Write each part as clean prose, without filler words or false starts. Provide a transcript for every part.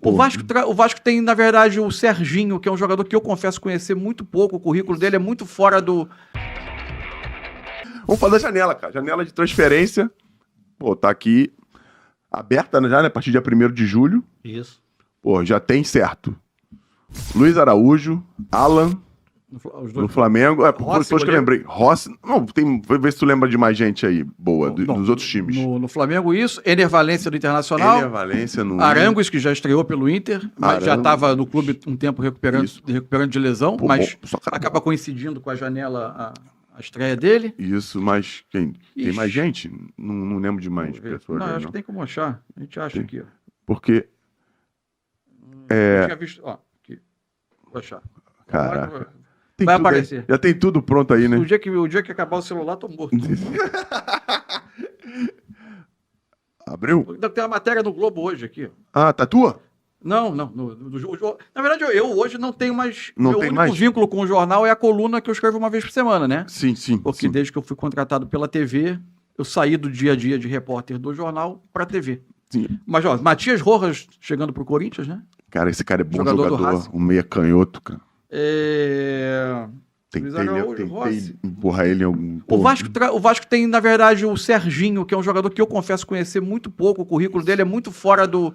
O Vasco tem, na verdade, o Serginho, que é um jogador que eu confesso conhecer muito pouco. O currículo dele é muito fora do... Vamos falar da janela, cara. Janela de transferência. Pô, tá aqui aberta já, né? A partir do dia 1º de julho. Isso. Pô, já tem certo. Luiz Araújo, Alan... No Flamengo, Rossi, depois que eu lembrei. Rossi, não, vou ver se tu lembra de mais gente aí, boa, dos outros times. No Flamengo, isso. Ener Valencia do Internacional. Ener Valencia no Arangos, que já estreou pelo Inter, mas já estava no clube um tempo recuperando de lesão, mas acaba coincidindo com a janela, a estreia dele. Isso, mas tem mais gente? Não lembro de mais pessoas. Não, acho que tem como achar. A gente acha aqui. Ó. Porque... Eu tinha visto... Ó, aqui. Vou achar. Caraca. Vai aparecer. Já tem tudo pronto aí, né? O dia que acabar o celular, tô morto. Abriu? Tem uma matéria no Globo hoje aqui. Ah, tá tua? Não. Na verdade, eu hoje não tenho mais... Meu único vínculo com o jornal é a coluna que eu escrevo uma vez por semana, né? Sim. Porque desde que eu fui contratado pela TV, eu saí do dia a dia de repórter do jornal pra TV. Sim. Mas, ó, Matias Rojas chegando pro Corinthians, né? Cara, esse cara é bom jogador. Um meia canhoto, cara. Tentei empurrar ele em algum... O Vasco tem, na verdade, o Serginho, que é um jogador que eu confesso conhecer muito pouco. O currículo dele é muito fora do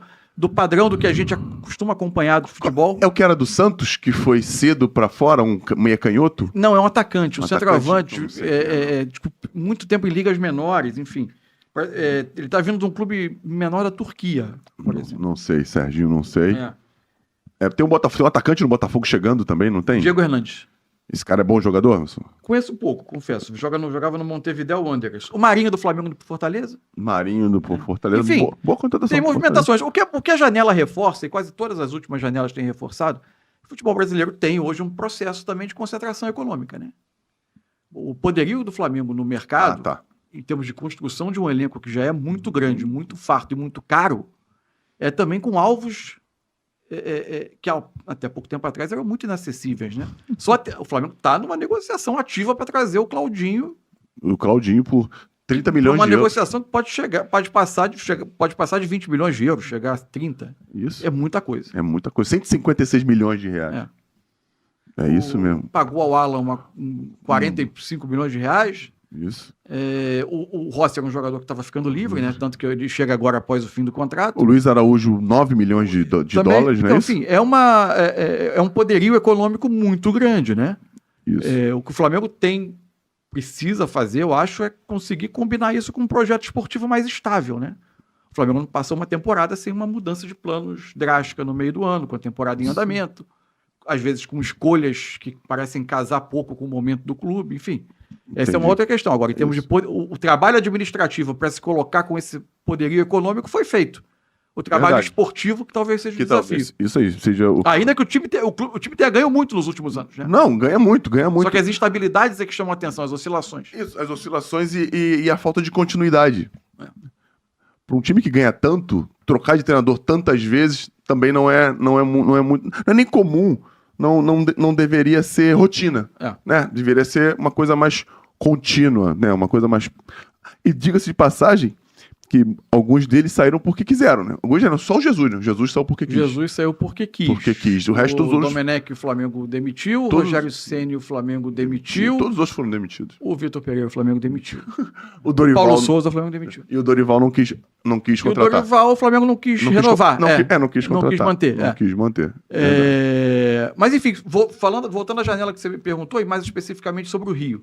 padrão do que a gente costuma acompanhar do futebol. É o que era do Santos, que foi cedo pra fora, um meia canhoto? Não, é um atacante. Um centroavante, tipo, muito tempo em ligas menores, enfim. Ele tá vindo de um clube menor da Turquia, por exemplo. Não sei, Serginho, não sei. Tem um atacante no Botafogo chegando também, não tem? Diego Hernandes. Esse cara é bom jogador? Conheço pouco, confesso. Jogava no Montevidéu Wanderers. O Marinho do Flamengo do Fortaleza. Marinho do Fortaleza. Enfim, boa contratação. Tem movimentações. O que a janela reforça, e quase todas as últimas janelas têm reforçado, o futebol brasileiro tem hoje um processo também de concentração econômica, né? O poderio do Flamengo no mercado, em termos de construção de um elenco que já é muito grande, muito farto e muito caro, é também com alvos... que até pouco tempo atrás eram muito inacessíveis, né? O Flamengo está numa negociação ativa para trazer o Claudinho. O Claudinho por 30 milhões de euros. Uma negociação que pode passar de 20 milhões de euros, chegar a 30. Isso. É muita coisa. 156 milhões de reais. É isso mesmo. Pagou ao Alan 45 milhões de reais. Isso. O Rossi era um jogador que estava ficando livre, né? Tanto que ele chega agora após o fim do contrato. O Luiz Araújo, 9 milhões de dólares, né? Então, enfim, é um poderio econômico muito grande, né? Isso. O que o Flamengo precisa fazer, eu acho, é conseguir combinar isso com um projeto esportivo mais estável, né? O Flamengo não passou uma temporada sem uma mudança de planos drástica no meio do ano, com a temporada em andamento, às vezes com escolhas que parecem casar pouco com o momento do clube, enfim. Essa é uma outra questão. Agora, em termos de o trabalho administrativo para se colocar com esse poderio econômico foi feito. O trabalho esportivo que talvez seja o desafio. Isso aí seja Ainda que o time tenha ganho muito nos últimos anos, né? Não, ganha muito. Só que as instabilidades é que chamam a atenção, as oscilações. Isso, as oscilações e a falta de continuidade. Para um time que ganha tanto, trocar de treinador tantas vezes também não é muito, não é nem comum. Não deveria ser rotina, né? Deveria ser uma coisa mais contínua, né? Uma coisa mais... E diga-se de passagem que alguns deles saíram porque quiseram, né? Alguns eram só o Jesus, né? Jesus saiu porque quis. Jesus saiu porque quis. Porque quis. O resto dos outros... Domenech, o Flamengo demitiu. O Rogério Ceni, o Flamengo demitiu. Todos os outros foram demitidos. O Vitor Pereira, o Flamengo demitiu. O Dorival... Paulo Souza, o Flamengo demitiu. E o Dorival não quis contratar. E o Dorival, o Flamengo não quis renovar. Não quis contratar. Não quis manter. Não quis manter. Mas enfim, voltando à janela que você me perguntou, e mais especificamente sobre o Rio.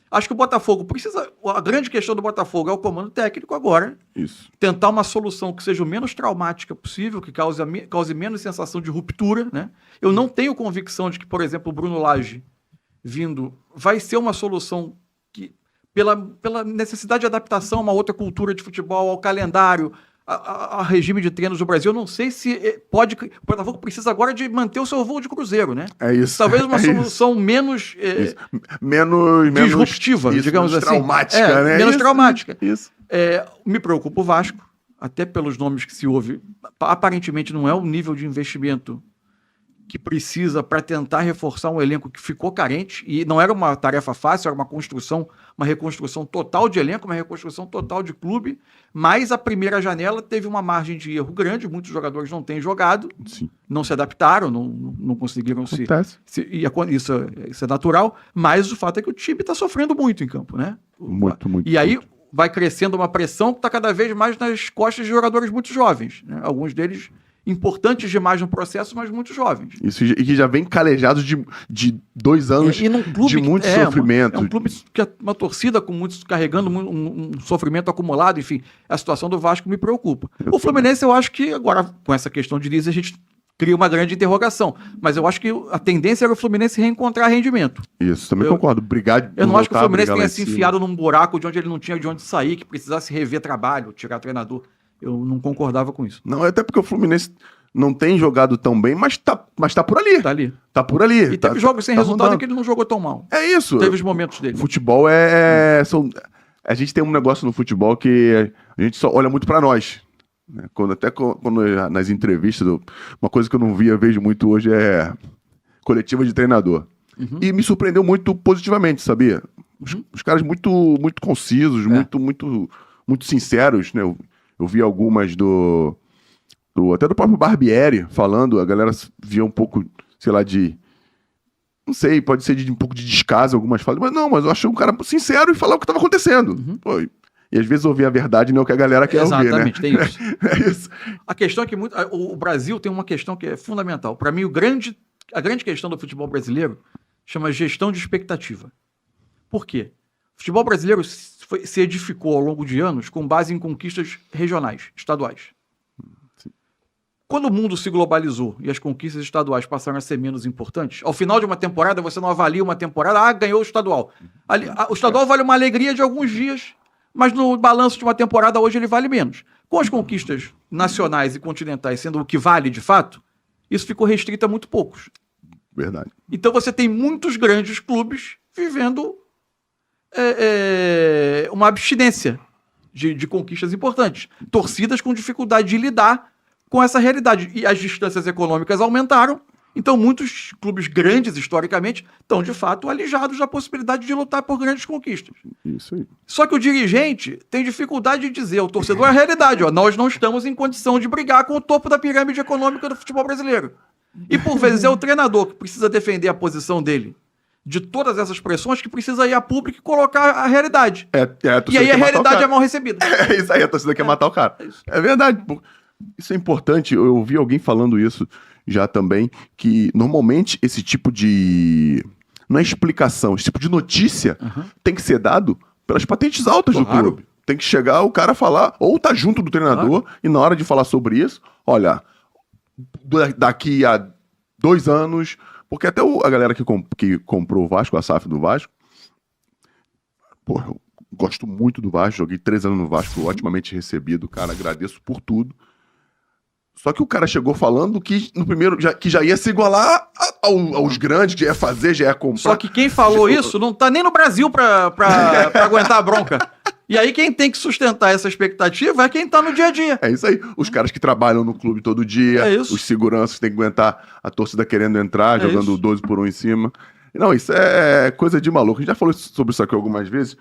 Acho que o Botafogo precisa... A grande questão do Botafogo é o comando técnico agora. Isso. Tentar uma solução que seja o menos traumática possível, que cause menos sensação de ruptura, né? Eu não tenho convicção de que, por exemplo, o Bruno Lage vindo vai ser uma solução que, pela necessidade de adaptação a uma outra cultura de futebol, ao calendário, a regime de treinos do Brasil, eu não sei se pode... O Botafogo precisa agora de manter o seu voo de cruzeiro, né? É isso. Talvez uma solução menos disruptiva, digamos assim. Traumática, né? Menos traumática. Isso. Me preocupa o Vasco, até pelos nomes que se ouve. Aparentemente não é um nível de investimento que precisa para tentar reforçar um elenco que ficou carente, e não era uma tarefa fácil, era uma reconstrução total de elenco, uma reconstrução total de clube, mas a primeira janela teve uma margem de erro grande, muitos jogadores não têm jogado, Sim. não se adaptaram, não conseguiram Acontece. isso é natural, mas o fato é que o time está sofrendo muito em campo, né? Muito. E aí vai crescendo uma pressão que está cada vez mais nas costas de jogadores muito jovens, né? Alguns deles importantes demais no processo, mas muito jovens. Isso, e que já vem calejados de 2 anos E num clube de muito sofrimento. É um clube que é uma torcida com muitos carregando um sofrimento acumulado, enfim, a situação do Vasco me preocupa. O Fluminense, eu acho que agora, com essa questão de Liz, a gente cria uma grande interrogação, mas eu acho que a tendência era o Fluminense reencontrar rendimento. Isso, também concordo. Eu não acho que o Fluminense tenha se enfiado num buraco de onde ele não tinha de onde sair, que precisasse rever trabalho, tirar treinador. Eu não concordava com isso. Não, até porque o Fluminense não tem jogado tão bem, mas tá por ali. Tá ali. Tá por ali. E teve jogos sem resultado rodando. que ele não jogou tão mal. É isso. Teve os momentos dele. Futebol a gente tem um negócio no futebol que a gente só olha muito pra nós. Né? Quando nas entrevistas, uma coisa que eu não vejo muito hoje é coletiva de treinador. Uhum. E me surpreendeu muito positivamente, sabia? Os caras muito, muito concisos, muito sinceros, né? Eu vi algumas até do próprio Barbieri falando, a galera via um pouco, sei lá, não sei, pode ser de um pouco de descaso algumas falas, mas eu achei um cara sincero e falar o que estava acontecendo. Uhum. Pô, e às vezes ouvir a verdade não é o que a galera quer ouvir, né? Exatamente, tem isso. É isso. A questão é que o Brasil tem uma questão que é fundamental. Para mim, a grande questão do futebol brasileiro chama gestão de expectativa. Por quê? O futebol brasileiro se edificou ao longo de anos com base em conquistas regionais, estaduais. Sim. Quando o mundo se globalizou e as conquistas estaduais passaram a ser menos importantes, ao final de uma temporada, você não avalia uma temporada, ganhou o estadual. O estadual vale uma alegria de alguns dias, mas no balanço de uma temporada hoje ele vale menos. Com as conquistas nacionais e continentais sendo o que vale de fato, isso ficou restrito a muito poucos. Verdade. Então você tem muitos grandes clubes vivendo uma abstinência de conquistas importantes. Torcidas com dificuldade de lidar com essa realidade. E as distâncias econômicas aumentaram. Então muitos clubes grandes, historicamente, estão de fato alijados da possibilidade de lutar por grandes conquistas. Isso aí. Só que o dirigente tem dificuldade de dizer ao torcedor a realidade. Nós não estamos em condição de brigar com o topo da pirâmide econômica do futebol brasileiro. E por vezes é o treinador que precisa defender a posição dele de todas essas pressões que precisa ir a público e colocar a realidade. E aí a realidade é mal recebida. É isso aí, a torcida quer matar o cara. É verdade. Isso é importante. Eu ouvi alguém falando isso já também, que normalmente esse tipo de... Não é explicação, esse tipo de notícia tem que ser dado pelas patentes altas do clube. Tem que chegar o cara falar, ou tá junto do treinador, e na hora de falar sobre isso, olha, daqui a 2 anos... Porque até a galera que comprou o Vasco, a SAF do Vasco, pô, eu gosto muito do Vasco, joguei 3 anos no Vasco, otimamente recebido, cara, agradeço por tudo. Só que o cara chegou falando que no primeiro que já ia se igualar aos grandes, que já ia fazer, já ia comprar. Só que quem falou isso não tá nem no Brasil pra aguentar a bronca. E aí quem tem que sustentar essa expectativa é quem tá no dia a dia. É isso aí. Os caras que trabalham no clube todo dia, os seguranças que tem que aguentar a torcida querendo entrar, jogando 12 por 1 em cima. Não, isso é coisa de maluco. A gente já falou sobre isso aqui algumas vezes.